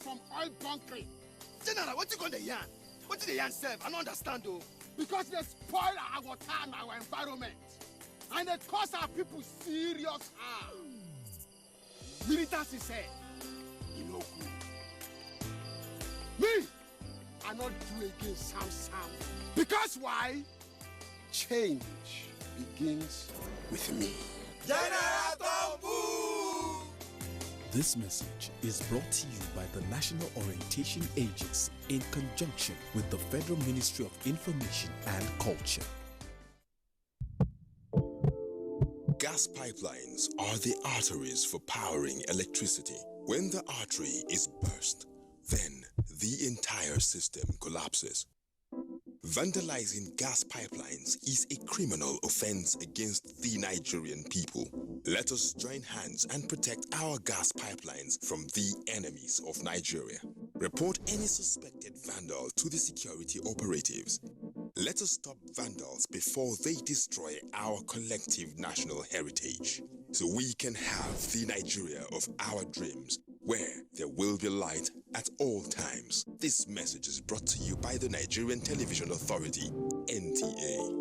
from oil bunkering. General, what you going to yarn? What did the yarn serve? I don't understand though. Because they spoil our water and our environment. And they cause our people serious harm. Militants say, you know good. Me, I not do again Sam. Because why? Change begins with me. General Tombu! This message is brought to you by the National Orientation Agency in conjunction with the Federal Ministry of Information and Culture. Gas pipelines are the arteries for powering electricity. When the artery is burst, then the entire system collapses. Vandalizing gas pipelines is a criminal offense against the Nigerian people. Let us join hands and protect our gas pipelines from the enemies of Nigeria. Report any suspected vandal to the security operatives. Let us stop vandals before they destroy our collective national heritage, so we can have the Nigeria of our dreams, where there will be light at all times. This message is brought to you by the Nigerian Television Authority, NTA.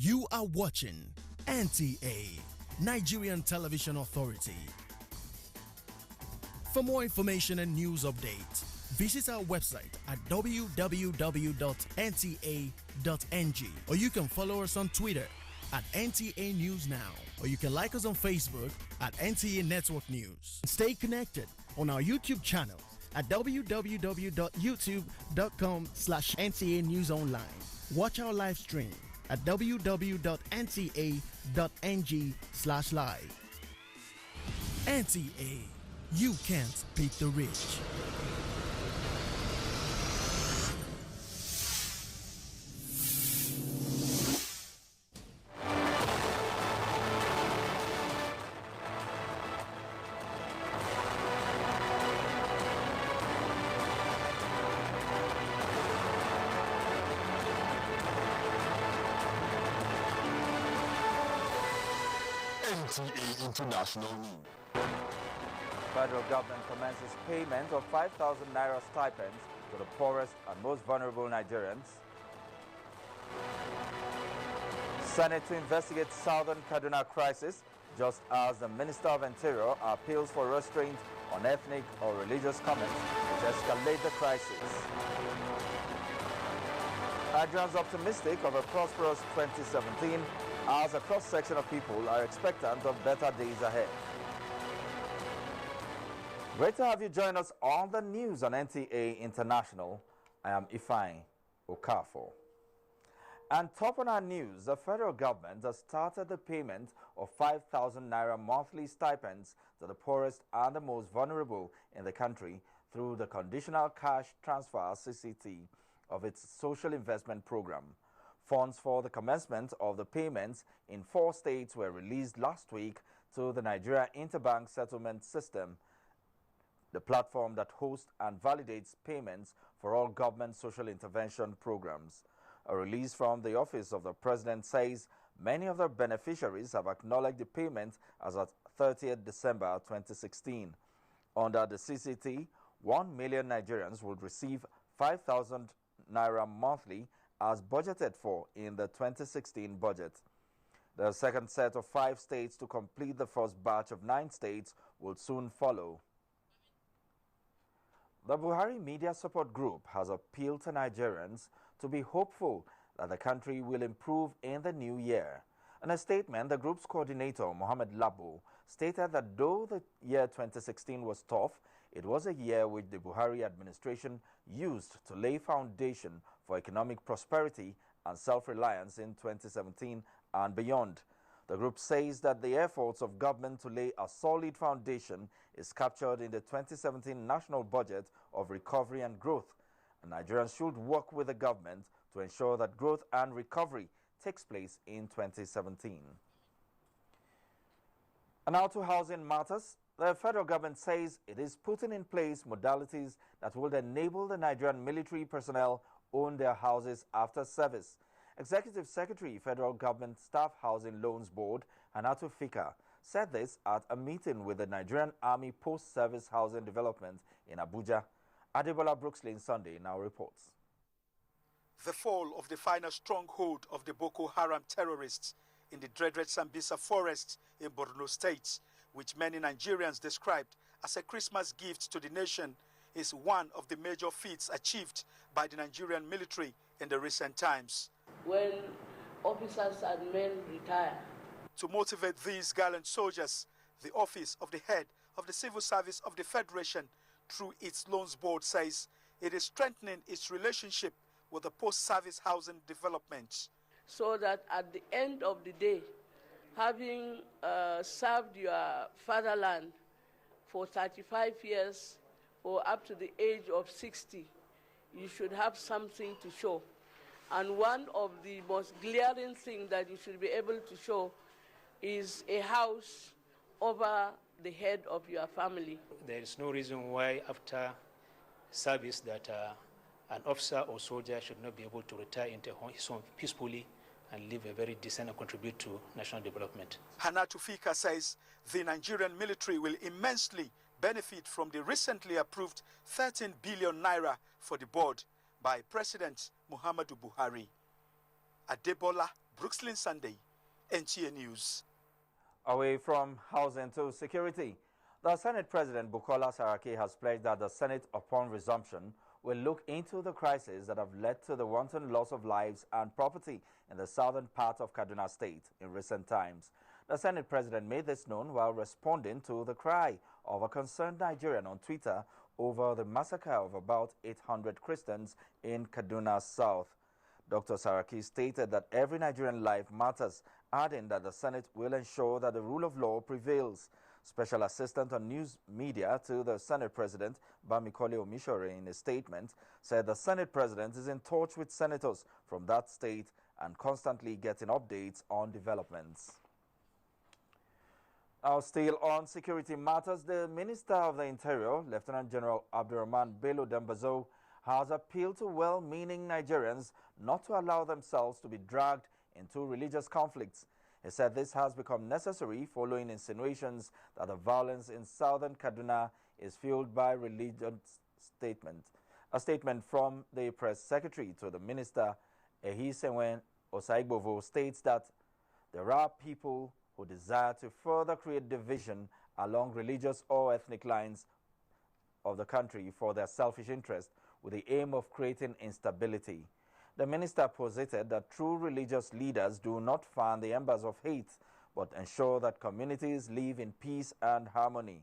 You are watching NTA, Nigerian Television Authority. For more information and news updates, visit our website at www.nta.ng, or you can follow us on Twitter at NTA News Now, or you can like us on Facebook at NTA Network News. Stay connected on our YouTube channel at www.youtube.com/NTA News Online. Watch our live stream at www.nta.ng/live. NTA, you can't beat the rich. NTA International News. Federal government commences payment of 5,000 naira stipends to the poorest and most vulnerable Nigerians. Senate to investigate Southern Kaduna crisis, just as the Minister of Interior appeals for restraint on ethnic or religious comments which escalate the crisis. Nigerians optimistic of a prosperous 2017 as a cross-section of people are expectant of better days ahead. Great to have you join us on the news on NTA International. I am Ifeanyi Okafor. And top on our news, the federal government has started the payment of 5,000 naira monthly stipends to the poorest and the most vulnerable in the country through the Conditional Cash Transfer (CCT) of its social investment program. Funds for the commencement of the payments in 4 states were released last week to the Nigeria Interbank Settlement System, the platform that hosts and validates payments for all government social intervention programs. A release from the Office of the President says many of the beneficiaries have acknowledged the payment as at 30th December 2016. Under the CCT, 1 million Nigerians would receive 5,000 naira monthly as budgeted for in the 2016 budget. The second set of 5 states to complete the first batch of 9 states will soon follow. The Buhari Media Support Group has appealed to Nigerians to be hopeful that the country will improve in the new year. In a statement, the group's coordinator, Mohammed Labo, stated that though the year 2016 was tough, it was a year which the Buhari administration used to lay foundation for economic prosperity and self-reliance in 2017 and beyond. The group says that the efforts of government to lay a solid foundation is captured in the 2017 National Budget of Recovery and Growth, and Nigerians should work with the government to ensure that growth and recovery takes place in 2017. And now to housing matters. The federal government says it is putting in place modalities that will enable the Nigerian military personnel own their houses after service. Executive Secretary, Federal Government Staff Housing Loans Board, Hannatu Fika, said this at a meeting with the Nigerian Army Post-Service Housing Development in Abuja. Adebola Brooksley Sunday now reports. The fall of the final stronghold of the Boko Haram terrorists in the dreaded Sambisa forest in Borno State, which many Nigerians described as a Christmas gift to the nation, is one of the major feats achieved by the Nigerian military in the recent times. When officers and men retire. To motivate these gallant soldiers, the Office of the Head of the Civil Service of the Federation, through its loans board, says it is strengthening its relationship with the post-service housing development. So that at the end of the day, having served your fatherland for 35 years or up to the age of 60, you should have something to show. And one of the most glaring things that you should be able to show is a house over the head of your family. There is no reason why after service that an officer or soldier should not be able to retire into his home peacefully and live a very decent and contribute to national development. Hannatu Fika says the Nigerian military will immensely benefit from the recently approved 13 billion naira for the board by President Muhammadu Buhari. Adebola Brookslyn Sunday, NTA News. Away from housing to security, the Senate President Bukola Saraki has pledged that the Senate, upon resumption, will look into the crises that have led to the wanton loss of lives and property in the southern part of Kaduna State in recent times. The Senate President made this known while responding to the cry of a concerned Nigerian on Twitter over the massacre of about 800 Christians in Kaduna South. Dr. Saraki stated that every Nigerian life matters, adding that the Senate will ensure that the rule of law prevails. Special Assistant on News Media to the Senate President, Bamikole Omishore, in a statement, said the Senate President is in touch with senators from that state and constantly getting updates on developments. Now, still on security matters, the Minister of the Interior, Lieutenant General Abdurrahman Bello Dambazo, has appealed to well-meaning Nigerians not to allow themselves to be dragged into religious conflicts. He said this has become necessary following insinuations that the violence in southern Kaduna is fueled by religious statement. A statement from the press secretary to the minister, Ehisewen Osaigbovo, states that there are people who desire to further create division along religious or ethnic lines of the country for their selfish interest with the aim of creating instability. The minister posited that true religious leaders do not fan the embers of hate, but ensure that communities live in peace and harmony.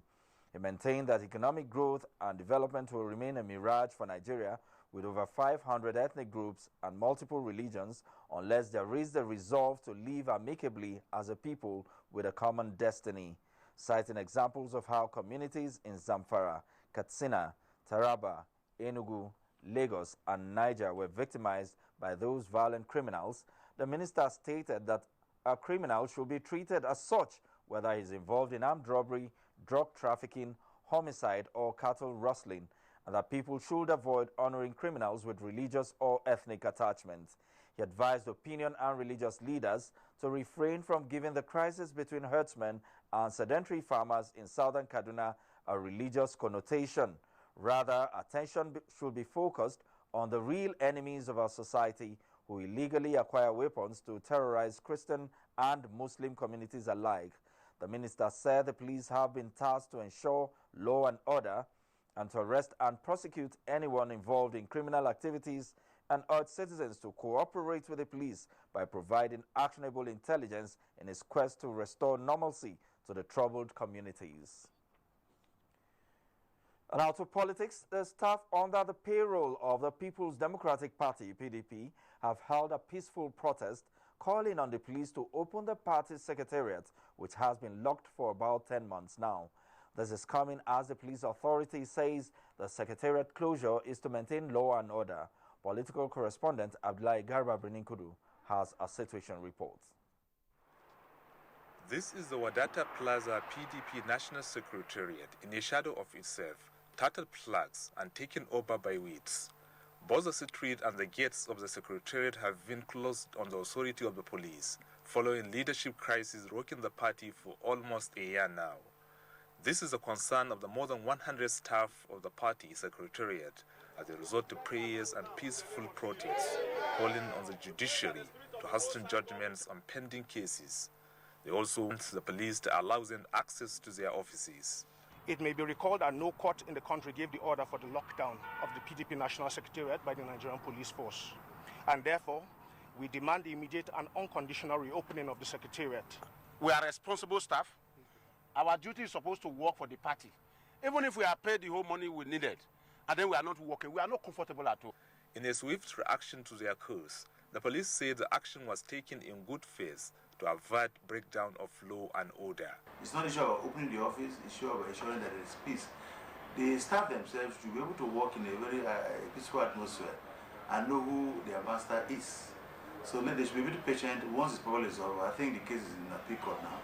He maintained that economic growth and development will remain a mirage for Nigeria, with over 500 ethnic groups and multiple religions, unless there is the resolve to live amicably as a people with a common destiny, citing examples of how communities in Zamfara, Katsina, Taraba, Enugu, Lagos and Niger were victimized by those violent criminals. The minister stated that a criminal should be treated as such, whether he is involved in armed robbery, drug trafficking, homicide or cattle rustling, and that people should avoid honoring criminals with religious or ethnic attachments. He advised opinion and religious leaders to refrain from giving the crisis between herdsmen and sedentary farmers in southern Kaduna a religious connotation. Rather, attention should be focused on the real enemies of our society who illegally acquire weapons to terrorize Christian and Muslim communities alike. The minister said the police have been tasked to ensure law and order and to arrest and prosecute anyone involved in criminal activities, and urged citizens to cooperate with the police by providing actionable intelligence in its quest to restore normalcy to the troubled communities. Now to politics, the staff under the payroll of the People's Democratic Party, PDP, have held a peaceful protest calling on the police to open the party's secretariat, which has been locked for about 10 months now. This is coming as the police authority says the secretariat closure is to maintain law and order. Political correspondent Abdullahi Garba Birninkudu has a situation report. This is the Wadata Plaza PDP National Secretariat in a shadow of itself, tattered flags and taken over by weeds. Both the street and the gates of the Secretariat have been closed on the authority of the police, following leadership crisis rocking the party for almost a year now. This is a concern of the more than 100 staff of the party Secretariat as they resort to prayers and peaceful protests, calling on the judiciary to hasten judgments on pending cases. They also want the police to allow them access to their offices. It may be recalled that no court in the country gave the order for the lockdown of the PDP National Secretariat by the Nigerian Police Force. And therefore, we demand the immediate and unconditional reopening of the Secretariat. We are responsible staff. Our duty is supposed to work for the party. Even if we are paid the whole money we needed, and then we are not working, we are not comfortable at all. In a swift reaction to their course, the police say the action was taken in good faith to avert breakdown of law and order. It's not an issue about opening the office, it's issue about ensuring that there is peace. The staff themselves should be able to work in a very peaceful atmosphere and know who their master is. So they should be a bit patient. Once it's probably resolved, I think the case is in appeal court now.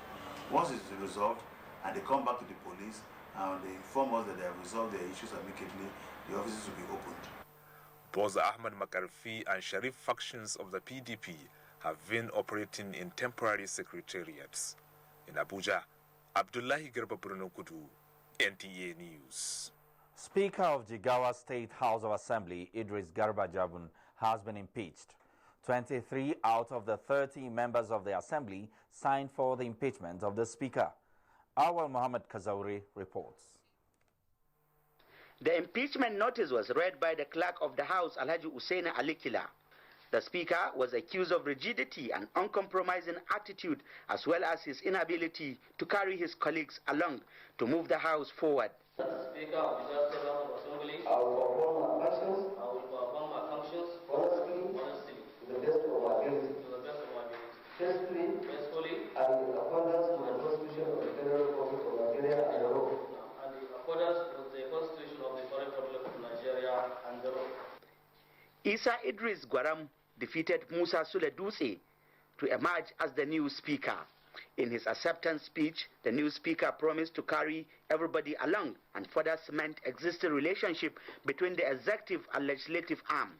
Once it's resolved and they come back to the police and they inform us that they have resolved their issues amicably, the offices will be opened. Both the Ahmad Makarfi and Sharif factions of the PDP have been operating in temporary secretariats. In Abuja, Abdullahi Garba Brunokudu, NTA News. Speaker of Jigawa State House of Assembly, Idris Garba Jabun, has been impeached. 23 out of the 30 members of the Assembly signed for the impeachment of the Speaker. Awal Muhammad Kazauri reports. The impeachment notice was read by the clerk of the House, Alhaji Usaina Alikila. The Speaker was accused of rigidity and uncompromising attitude, as well as his inability to carry his colleagues along to move the House forward. Speaker of the State House of Assembly, I will perform my functions honestly, to the best of my ability, faithfully, and in accordance with the Constitution of the Federal Republic of Nigeria and the law. And in accordance with the Constitution of the Federal Republic of Nigeria and the law. Isa Idris Gwaram defeated Musa Sule Dutse to emerge as the new Speaker. In his acceptance speech, the new Speaker promised to carry everybody along and further cement existing relationship between the executive and legislative arm.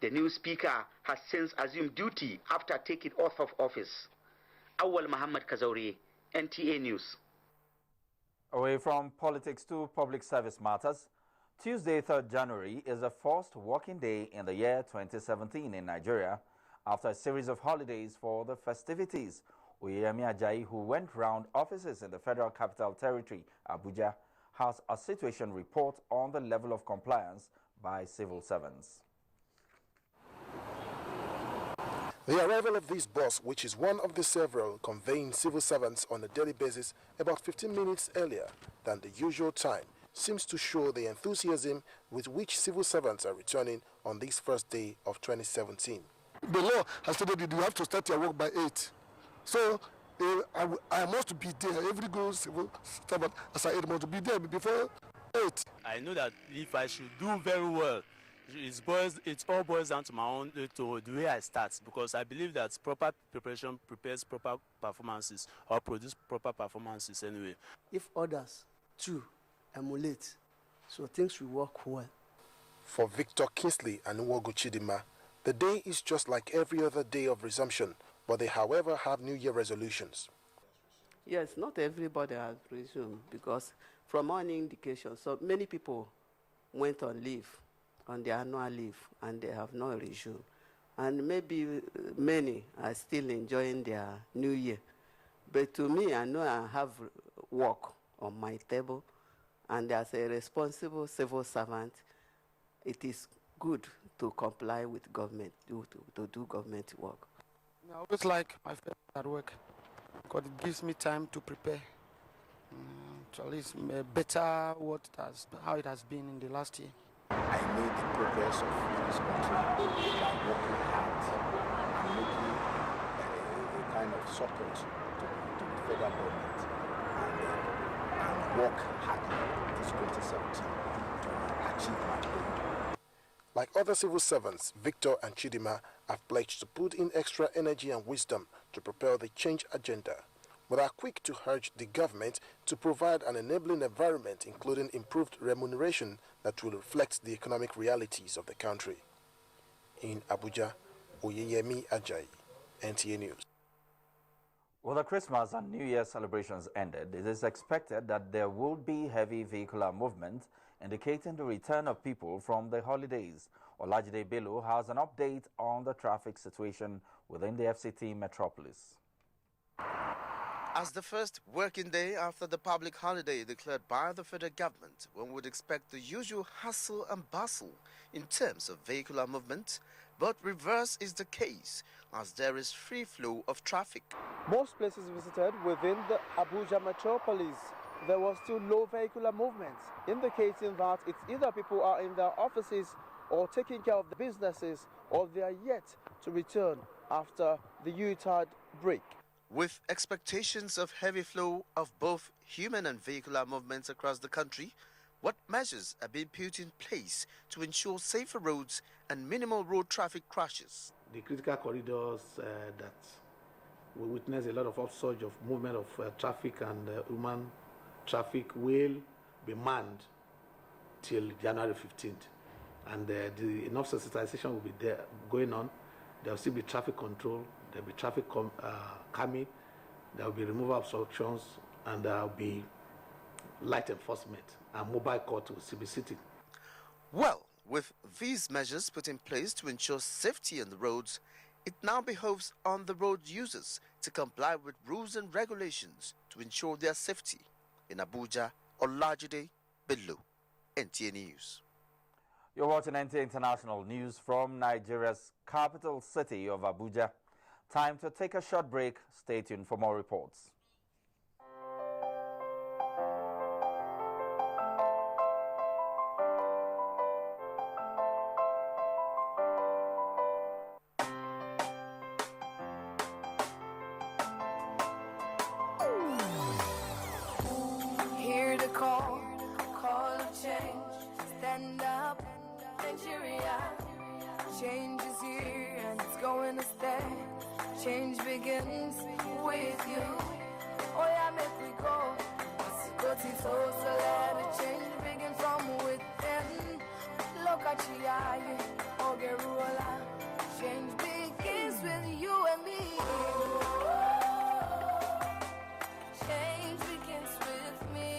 The new Speaker has since assumed duty after taking oath of office. Awal Muhammad Kazauri, NTA News. Away from politics to public service matters, Tuesday, 3rd January is the first working day in the year 2017 in Nigeria after a series of holidays for the festivities. Oyemi Ajayi, who went round offices in the Federal Capital Territory, Abuja, has a situation report on the level of compliance by civil servants. The arrival of this bus, which is one of the several conveying civil servants on a daily basis about 15 minutes earlier than the usual time, seems to show the enthusiasm with which civil servants are returning on this first day of 2017. The law has stated that you have to start your work by 8. So I must be there. Every good civil servant as I must be there before 8. I know that if I should do very well, it all boils down to my own, to the way I start, because I believe that proper preparation prepares proper performances or produce proper performances anyway. If others too emulate, so things will work well. For Victor Kingsley and Nwogu Chidima, the day is just like every other day of resumption, but they, however, have New Year resolutions. Yes, not everybody has resumed, because from all indications, so many people went on leave, on their annual leave, and they have not resumed. And maybe many are still enjoying their New Year. But to me, I know I have work on my table, and as a responsible civil servant, it is good to comply with government, to do government work. I always like my first at work because it gives me time to prepare, at least better how it has been in the last year. I need the progress of this country by working hard and making a kind of support to the federal government and work hard this 2017 to achieve my goal. Like other civil servants, Victor and Chidima have pledged to put in extra energy and wisdom to propel the change agenda, but are quick to urge the government to provide an enabling environment, including improved remuneration that will reflect the economic realities of the country. In Abuja, Oyeyemi Ajayi, NTA News. Well, the Christmas and New Year celebrations ended. It is expected that there will be heavy vehicular movement, indicating the return of people from the holidays. Olajide Bello has an update on the traffic situation within the FCT metropolis. As the first working day after the public holiday declared by the federal government, one would expect the usual hustle and bustle in terms of vehicular movement, but reverse is the case as there is free flow of traffic. Most places visited within the Abuja metropolis, there was still low vehicular movement, indicating that it's either people are in their offices or taking care of the businesses, or they are yet to return after the Yuletide break. With expectations of heavy flow of both human and vehicular movements across the country, what measures are being put in place to ensure safer roads and minimal road traffic crashes? The critical corridors that we witness a lot of upsurge of movement of traffic and human traffic will be manned till January 15th. And enough sensitization will be there going on. There will still be traffic control, there will be traffic calming, there will be removal of obstructions, and there will be light enforcement, and mobile court will still be sitting. Well, with these measures put in place to ensure safety on the roads, it now behoves on the road users to comply with rules and regulations to ensure their safety. In Abuja, Olajide Bello, NTA News. You're watching NTA International News from Nigeria's capital city of Abuja. Time to take a short break. Stay tuned for more reports. Hear the call of change. Stand up, Nigeria. Change is here and it's going to stay. Change begins with you. Oh yeah, make we go. Go to so let the change begin from within. Look at you, Ogeruola. Change begins with you and me. Change begins with me.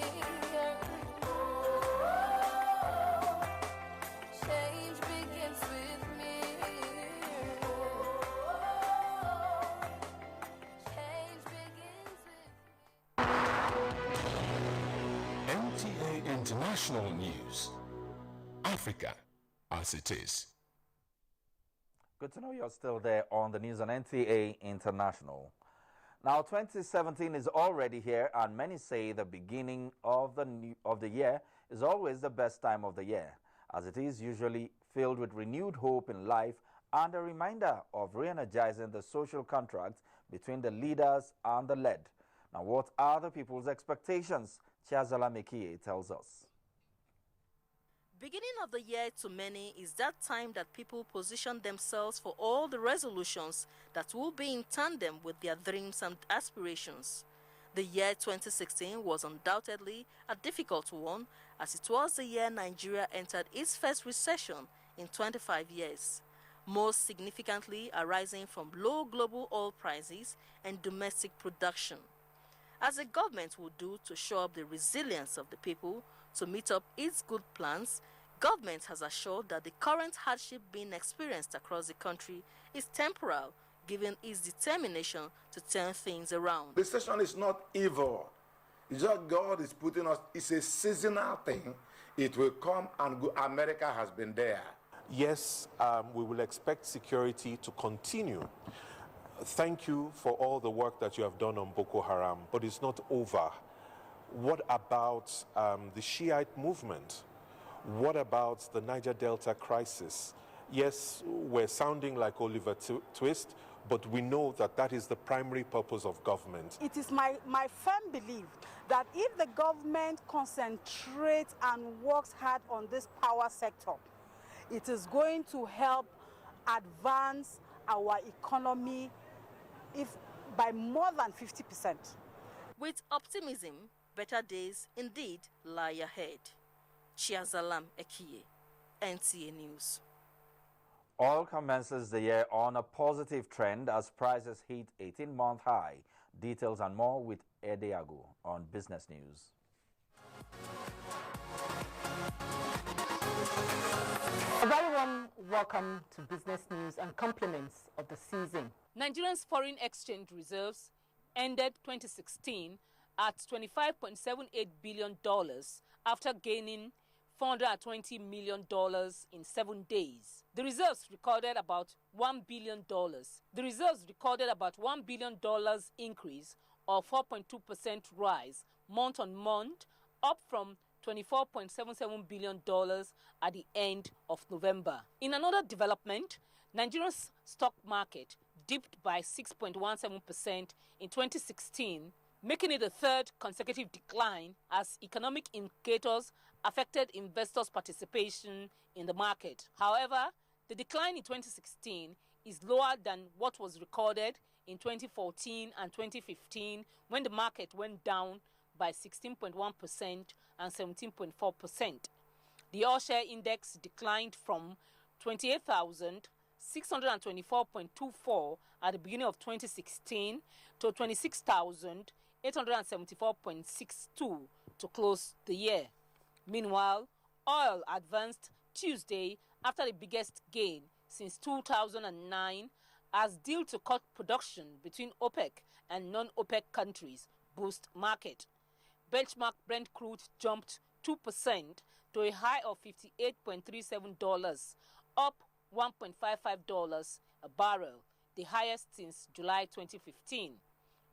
Change begins with me. Change begins with NTA International News. Africa as it is. Good to know you're still there on the news on NTA International. Now, 2017 is already here, and many say the beginning of the year is always the best time of the year, as it is usually filled with renewed hope in life and a reminder of re-energizing the social contract between the leaders and the led. Now, what are the people's expectations? Chiazala Mekie tells us. Beginning of the year to many is that time that people position themselves for all the resolutions that will be in tandem with their dreams and aspirations. The year 2016 was undoubtedly a difficult one, as it was the year Nigeria entered its first recession in 25 years, most significantly arising from low global oil prices and domestic production. As the government will do to show up the resilience of the people to meet up its good plans, government has assured that the current hardship being experienced across the country is temporal, given its determination to turn things around. Recession is not evil. It's just God is putting us, it's a seasonal thing. It will come and go. America has been there. Yes, we will expect security to continue. Thank you for all the work that you have done on Boko Haram, but it's not over. What about the Shiite movement? What about the Niger Delta crisis? Yes, we're sounding like Oliver Twist, but we know that that is the primary purpose of government. It is my firm belief that if the government concentrates and works hard on this power sector, it is going to help advance our economy by more than 50%. With optimism, better days indeed lie ahead. Chiazalam Ekie, NTA News. Oil commences the year on a positive trend as prices hit 18-month high. Details and more with Edeago on Business News. A very warm welcome to Business News and compliments of the season. Nigeria's foreign exchange reserves ended 2016 at $25.78 billion after gaining $420 million in 7 days. The reserves recorded about $1 billion. The reserves recorded about $1 billion increase or 4.2% rise month on month, up from $24.77 billion at the end of November. In another development, Nigeria's stock market dipped by 6.17% in 2016, making it the third consecutive decline as economic indicators affected investors' participation in the market. However, the decline in 2016 is lower than what was recorded in 2014 and 2015 when the market went down by 16.1% and 17.4%. The all-share index declined from 28,624.24 at the beginning of 2016 to 26,874.62 to close the year. Meanwhile, oil advanced Tuesday after the biggest gain since 2009 as deal to cut production between OPEC and non-OPEC countries boost market. Benchmark Brent crude jumped 2% to a high of $58.37, up $1.55 a barrel, the highest since July 2015.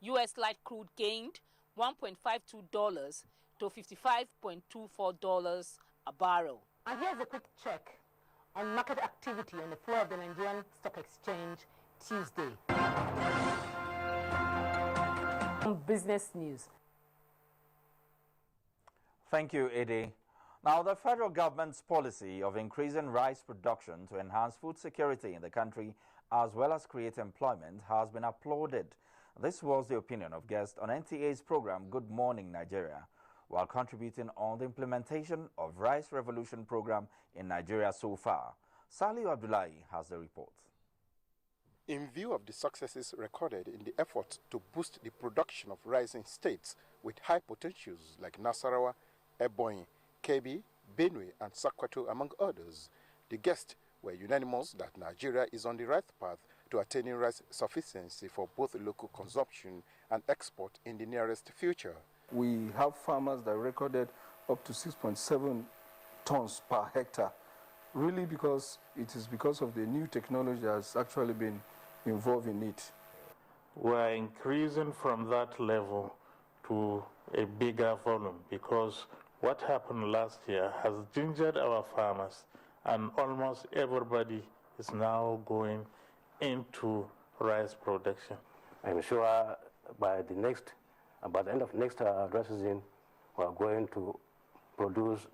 U.S. light crude gained $1.52 to $55.24 a barrel. And here's a quick check on market activity on the floor of the Nigerian Stock Exchange Tuesday. Business News. Thank you, Eddie. Now, the federal government's policy of increasing rice production to enhance food security in the country as well as create employment has been applauded. This was the opinion of guests on NTA's program Good Morning Nigeria, while contributing on the implementation of Rice Revolution program in Nigeria so far. Saliu Abdullahi has the report. In view of the successes recorded in the effort to boost the production of rice in states with high potentials like Nasarawa, Ebonyi, Kebbi, Benue, and Sokoto, among others, the guests were unanimous that Nigeria is on the right path to attaining rice sufficiency for both local consumption and export in the nearest future. We have farmers that recorded up to 6.7 tons per hectare, really because it is because of the new technology that has actually been involved in it. We're increasing from that level to a bigger volume because what happened last year has gingered our farmers, and almost everybody is now going into rice production. I'm sure by the end of next dry season, we are going to produce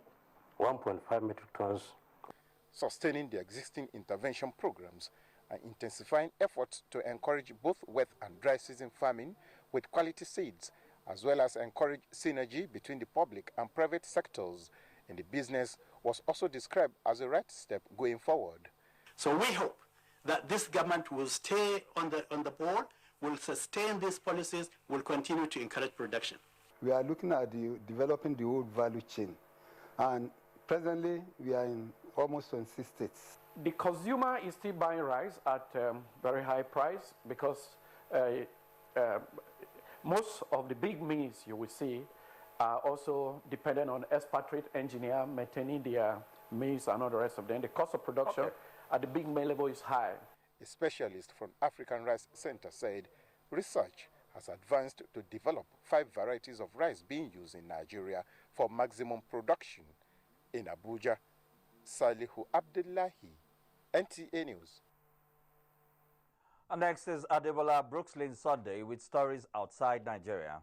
1.5 metric tons. Sustaining the existing intervention programs and intensifying efforts to encourage both wet and dry season farming with quality seeds, as well as encourage synergy between the public and private sectors in the business, was also described as a right step going forward. So we hope that this government will stay on the board, will sustain these policies, will continue to encourage production. We are looking at developing the whole value chain, and presently we are in almost 26 states. The consumer is still buying rice at very high price because most of the big mills you will see are also dependent on expatriate engineer maintaining their mills and all the rest of them. The cost of production at the big mill level is high. A specialist from African Rice Center said research has advanced to develop 5 varieties of rice being used in Nigeria for maximum production. In Abuja, Salihu Abdullahi, NTA News. And next is Adebola Brookslyn Sunday with stories outside Nigeria.